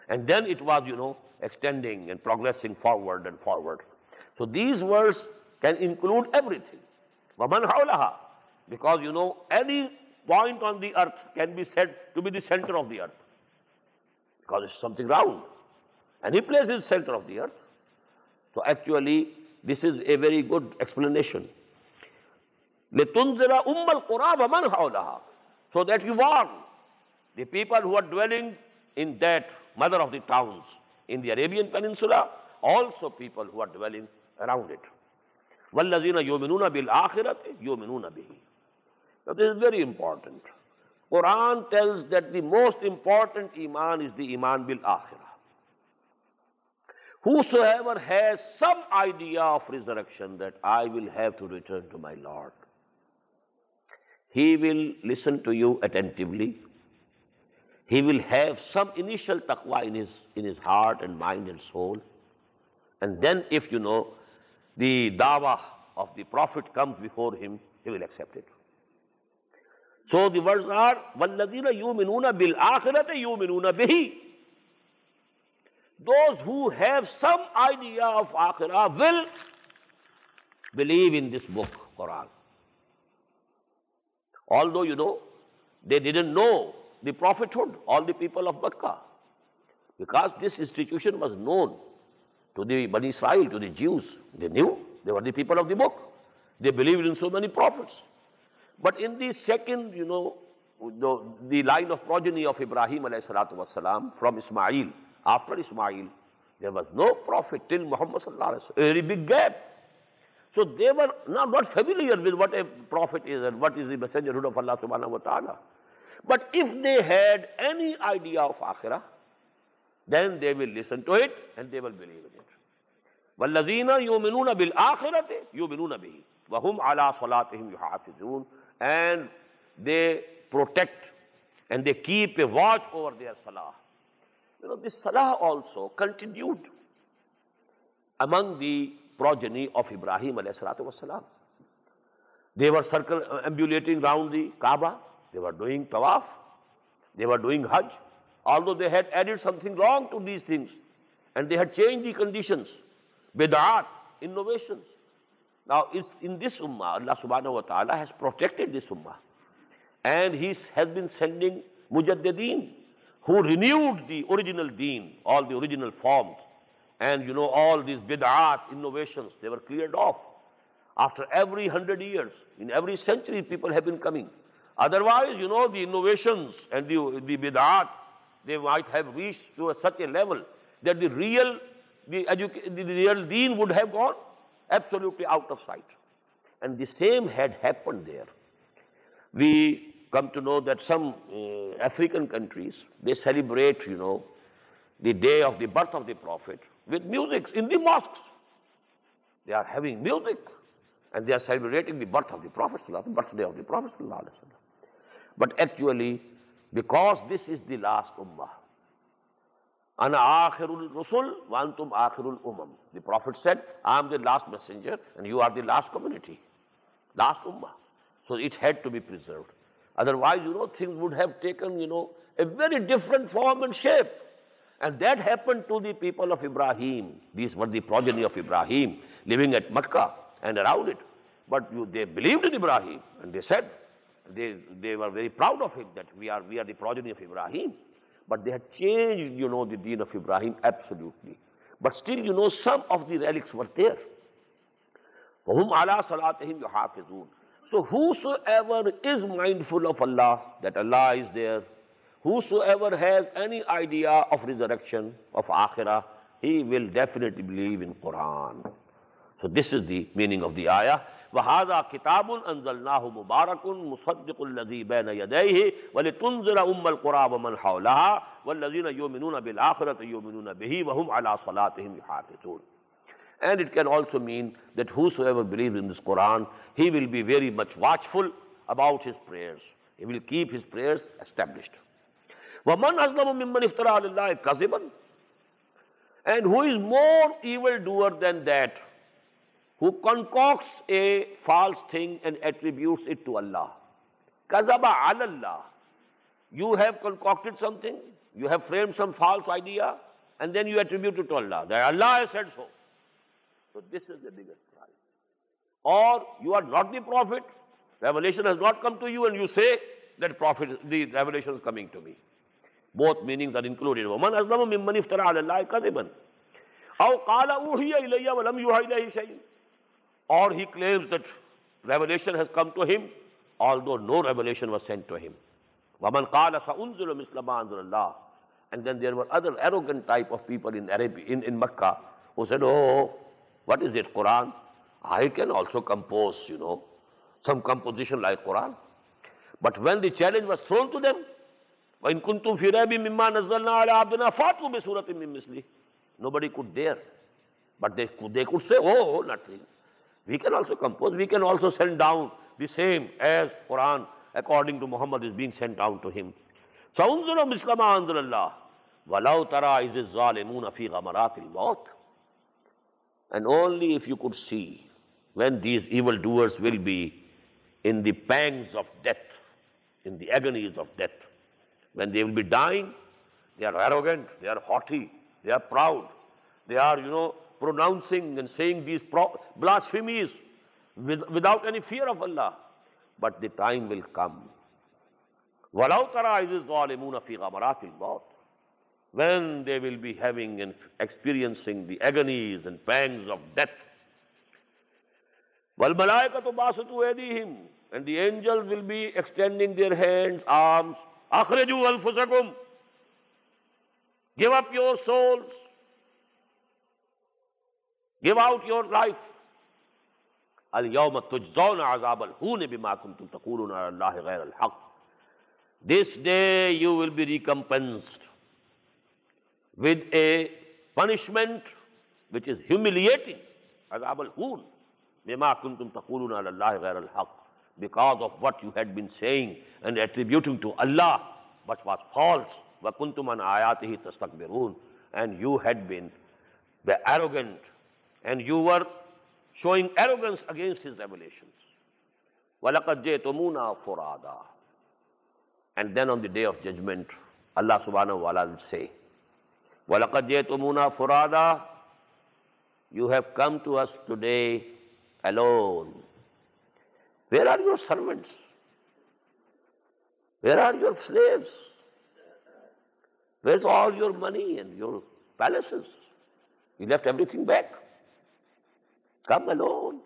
And then it was, extending and progressing forward and forward. So these words can include everything. وَمَنْ حَوْلَهَا. Because, any point on the earth can be said to be the center of the earth. Because it's something round. Any place is center of the earth. So actually, this is a very good explanation. لِتُنْذِرَ أُمَّ الْقُرَى وَمَنْ حَوْلَهَا, so that you warn the people who are dwelling in that mother of the towns in the Arabian Peninsula, also people who are dwelling around it. وَالَّذِينَ يُؤْمِنُونَ بِالْآخِرَةِ يُؤْمِنُونَ بِهِ. Now this is very important. Quran tells that the most important iman is the iman bil akhirah. Whosoever has some idea of resurrection, that I will have to return to my Lord, he will listen to you attentively. He will have some initial taqwa in his heart and mind and soul. And then if the dawah of the Prophet comes before him, he will accept it. So the words are, وَالَّذِينَ يُؤْمِنُونَ بِالْآخِرَةِ يُؤْمِنُونَ بِهِ. Those who have some idea of akhirah will believe in this book, Quran. Although, they didn't know the prophethood, all the people of Makkah, because this institution was known to the Bani Israel, to the Jews. They knew, they were the people of the book. They believed in so many prophets. But in the second, the line of progeny of Ibrahim alayhi salatu wasalam, from Ismail, after Ismail, there was no prophet till Muhammad sallallahu alaihi wasallam. A very big gap. So they were not familiar with what a prophet is and what is the messengerhood of Allah subhanahu wa ta'ala. But if they had any idea of akhirah, then they will listen to it and they will believe in it. وَالَّذِينَ يُؤْمِنُونَ بِالْآخِرَةِ يُؤْمِنُونَ بِهِ وَهُمْ عَلَى صَلَاتِهِمْ يُحَافِظُونَ. And they protect and they keep a watch over their salah. This salah also continued among the progeny of Ibrahim alayhi salatu wasalam. They were ambulating round the Kaaba. They were doing tawaf. They were doing hajj. Although they had added something wrong to these things and they had changed the conditions, bid'at, innovations. Now in this ummah, Allah subhanahu wa ta'ala has protected this ummah. And He has been sending mujaddideen who renewed the original deen, all the original forms. And all these bid'at, innovations, they were cleared off. After every 100 years, in every century, people have been coming. Otherwise, the innovations and the bid'at, they might have reached to such a level that the real deen would have gone absolutely out of sight. And the same had happened there. We come to know that some African countries, they celebrate, the day of the birth of the Prophet with music in the mosques. They are having music and they are celebrating the birth of the Prophet, the birthday of the Prophet. But actually, because this is the last ummah, Ana akhirul rusul wa antum akhirul umam. The Prophet said, I am the last messenger and you are the last community, last ummah. So it had to be preserved. Otherwise, things would have taken, a very different form and shape. And that happened to the people of Ibrahim. These were the progeny of Ibrahim living at Makkah and around it. But they believed in Ibrahim and they said, they were very proud of it, that we are the progeny of Ibrahim. But they had changed, the deen of Ibrahim absolutely. But still, some of the relics were there. وَهُمْ عَلَى صَلَاتِهِمْ يُحَافِظُونَ. So whosoever is mindful of Allah, that Allah is there, whosoever has any idea of resurrection, of akhirah, he will definitely believe in Quran. So this is the meaning of the ayah. وَهَذَا كِتَابٌ أَنزَلْنَاهُ مُبَارَكٌ مُصَدِّقُ الَّذِي بَيْنَ يَدَيْهِ وَلِتُنْذِرَ أُمَّ الْقُرَى وَمَنْ حَوْلَهَا وَالَّذِينَ يُؤْمِنُونَ بِالْآخِرَةِ يُؤْمِنُونَ بِهِ وَهُمْ عَلَى صَلَاتِهِمْ يُحَافِظُونَ. And it can also mean that whosoever believes in this Quran, he will be very much watchful about his prayers. He will keep his prayers established. وَمَنْ أَظْلَمُ مِمَّنِ افْتَرَى عَلَى اللَّهِ كَذِبًا. And who is more evildoer than that, who concocts a false thing and attributes it to Allah. Kazaba ala Allah. You have concocted something, you have framed some false idea, and then you attribute it to Allah. That Allah has said so. So this is the biggest crime. Or you are not the Prophet, revelation has not come to you, and you say that the revelation is coming to me. Both meanings are included. وَمَنْ أَظْلَمُ مِمَّنِ افْتَرَى عَلَى اللَّهِ كَذِبًا أَوْ قَالَ أُوحِيَ إِلَيَّ وَلَمْ يُوحَى إِلَيْهِ شَيْءٌ. Or he claims that revelation has come to him, although no revelation was sent to him. وَمَنْ قَالَ سَأُنزِلُ مِثْلَ مَا أَنزَلَ اللَّهُ. And then there were other arrogant type of people in Arabia, in Makkah, who said, oh, what is it, Quran? I can also compose, some composition like Quran. But when the challenge was thrown to them, وَإِن كُنْتُمْ فِي رَيْبٍ مِّمَّا نَزَّلْنَا عَلَىٰ عَبْدِنَا فَأْتُوا بِسُورَةٍ مِّن مِّثْلِهِ. Nobody could dare. But they could say, oh, nothing. We can also compose, we can also send down the same as Quran, according to Muhammad, is being sent down to him. سَأُنزِلُ مِثْلَ مَا أَنزَلَ اللَّهُ وَلَوْ تَرَىٰ إِذِ الظَّالِمُونَ فِي غَمَرَاتِ الْمَوْتِ. And only if you could see when these evildoers will be in the pangs of death, in the agonies of death. When they will be dying, they are arrogant, they are haughty, they are proud, they are, pronouncing and saying these blasphemies without any fear of Allah. But the time will come. وَلَوْ تَرَىٰ إِذِ الظَّالِمُونَ فِي غَمَرَاتِ الْمَوْتِ. When they will be having and experiencing the agonies and pangs of death. وَالْمَلَائِكَةُ بَاسِطُو أَيْدِيهِمْ. And the angels will be extending their hands, arms. أَخْرِجُوا أَنفُسَكُمْ. Give up your souls. Give out your life. الْيَوْمَ تُجْزَوْنَ عَذَابَ الْهُونِ بِمَا كُنْتُمْ تَقُولُونَ عَلَى اللَّهِ غَيْرَ الْحَقِّ. This day you will be recompensed with a punishment which is humiliating. عَذَابَ الْهُونِ بِمَا كُنْتُمْ تَقُولُونَ عَلَى اللَّهِ غَيْرَ الْحَقِّ. Because of what you had been saying and attributing to Allah, but was false. وَكُنْتُمْ عَنْ آيَاتِهِ تَسْتَكْبِرُونَ. And you had been arrogant, and you were showing arrogance against his revelations. وَلَقَدْ جِئْتُمُونَا فُرَادًا. And then on the day of judgment, Allah subhanahu wa ta'ala will say, وَلَقَدْ جِئْتُمُونَا فُرَادًا. You have come to us today alone. Where are your servants? Where are your slaves? Where's all your money and your palaces? You left everything back. Come alone.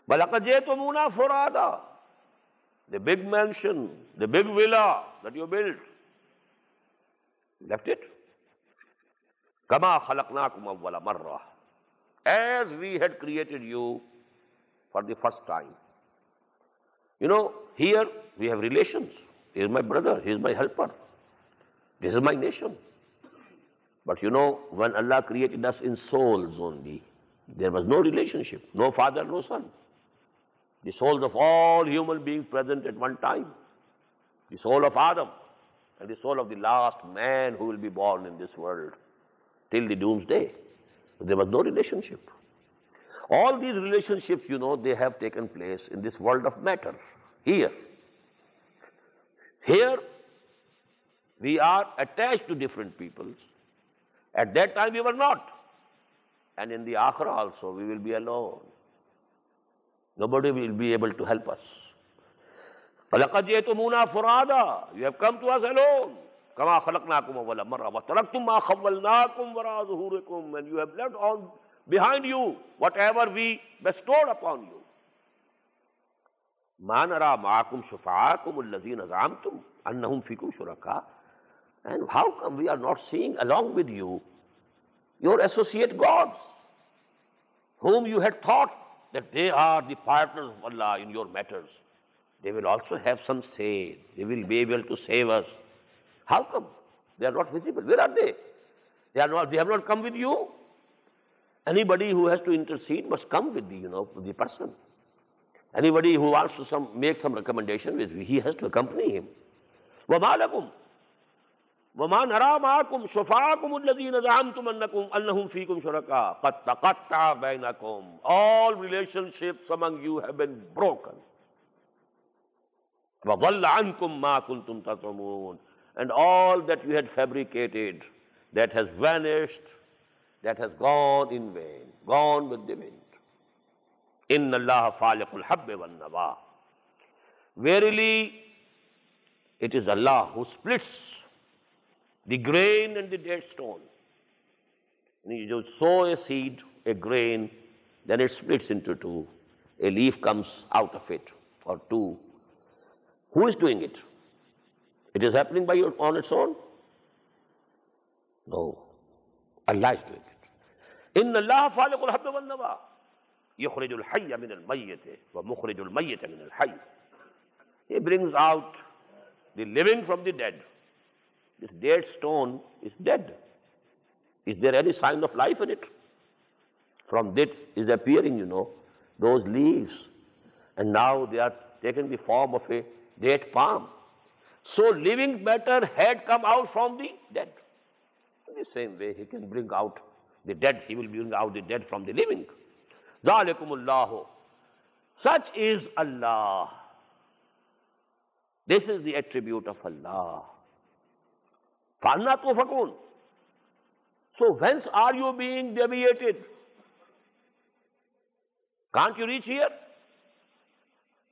وَلَقَدْ جِئْتُمُونَا فُرَادًا. The big mansion, the big villa that you built, you left it. كَمَا خَلَقْنَاكُمْ أَوَّلَ مَرَّةٍ. As we had created you for the first time. Here we have relations. He is my brother, he is my helper. This is my nation. But when Allah created us in souls only, there was no relationship, no father, no son. The souls of all human beings present at one time. The soul of Adam and the soul of the last man who will be born in this world till the doomsday. There was no relationship. All these relationships, they have taken place in this world of matter. Here, we are attached to different peoples. At that time we were not. And in the Akhirah also we will be alone. Nobody will be able to help us. فَلَقَدْ جِئْتُمُونَا فُرَادًا. You have come to us alone. كَمَا خَلَقْنَاكُمْ أَوَّلَ مَرَّةٍ وَتَرَكْتُمْ مَا خَوَّلْنَاكُمْ وَرَاءَ ظُهُورِكُمْ. And you have left on behind you whatever we bestowed upon you. مَا نَرَى مَعَكُمْ شُفَعَاكُمُ الَّذِينَ زَعَمْتُمْ أَنَّهُمْ فِيكُمْ شُرَكَاءَ. And how come we are not seeing along with you your associate gods, whom you had thought that they are the partners of Allah in your matters? They will also have some say. They will be able to save us. How come they are not visible? Where are they? They have not come with you. Anybody who has to intercede must come with the person. Anybody who wants to make some recommendation, he has to accompany him. وَمَا لَكُمْ وَمَا نَرَى مَعَكُمْ شُفَعَاكُمُ الَّذِينَ زَعَمْتُمْ أَنَّهُمْ فِيكُمْ شُرَكَاءَ قَدْ تَقَطَّعَ بَيْنَكُمْ. All relationships among you have been broken. وَضَلَّ عَنْكُمْ مَا كُنْتُمْ تَزْعُمُونَ. And all that you had fabricated, that has vanished, that has gone in vain, gone with the wind. إِنَّ اللَّهَ فَالِقُ الْحَبِّ وَالنَّوَىٰ. Verily, it is Allah who splits the grain and the dead stone. You sow a seed, a grain, then it splits into two. a leaf comes out of it, or two. Who is doing it? It is happening on its own? No. Allah is doing it. Inna Allah faliqul habbi wal nawa. Yukhrijul hayya min al-mayyiti wa mukhrijul mayyita min al-hayy. He brings out the living from the dead. This dead stone is dead. Is there any sign of life in it? From that is appearing, those leaves. And now they are taking the form of a date palm. So living matter had come out from the dead. In the same way, he can bring out the dead. He will bring out the dead from the living. Zalikumullahu. Such is Allah. This is the attribute of Allah. فَأَنَّا تُؤْفَكُونَ. So whence are you being deviated? Can't you reach here?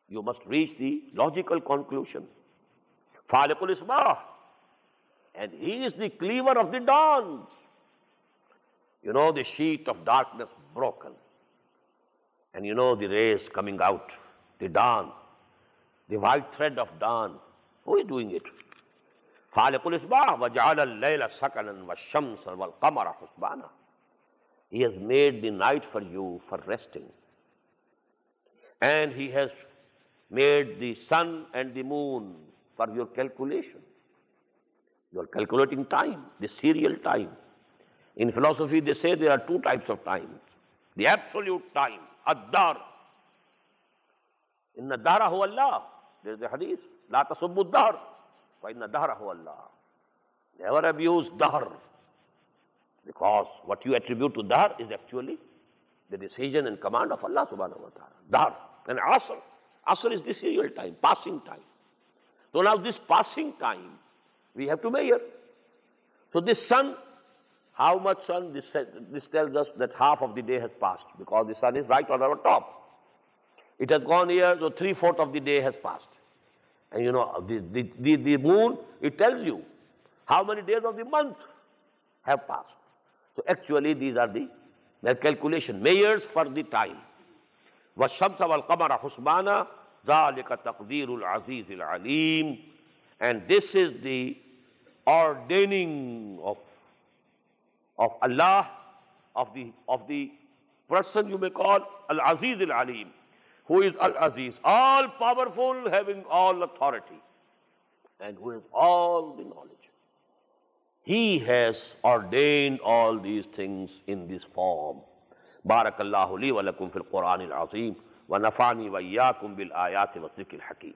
You must reach the logical conclusion. Faliqul Isbah. And he is the cleaver of the dawns. The sheet of darkness broken. And the rays coming out, the dawn, the white thread of dawn. Who is doing it? Faliqul Isbah wa ja'ala al-layla sakanan wa shamsa wal qamara husbana. He has made the night for you for resting. And he has made the sun and the moon for your calculation. You are calculating time, the serial time. In philosophy, they say there are two types of time. The absolute time, ad-dar. Inna dahra huwa Allah. There is a hadith. La tasubbu ad-dahr. Wa inna dahra huwa Allah. Never abuse dahr. Because what you attribute to dahr is actually the decision and command of Allah subhanahu wa ta'ala. Dahr. And asr. Asr is the serial time, passing time. So now this passing time, we have to measure. So this sun, how much sun? This tells us that half of the day has passed, because the sun is right on our top. It has gone here, so 3/4 of the day has passed. And the moon, it tells you how many days of the month have passed. So actually these are the calculation, measures for the time. وَالشَّمْسَ وَالْقَمَرَ حُسْبَانًا ذَلِكَ تَقْدِيرُ الْعَزِيزِ الْعَلِيمِ. And this is the ordaining of Allah, of the person you may call Al-Aziz Al-Alim, who is Al-Aziz, all powerful, having all authority, and who has all the knowledge. He has ordained all these things in this form. Barakallahu li wa lakum fil Quran al-Azim wa nafani wa iyyakum bil ayati wa dhikril hakim.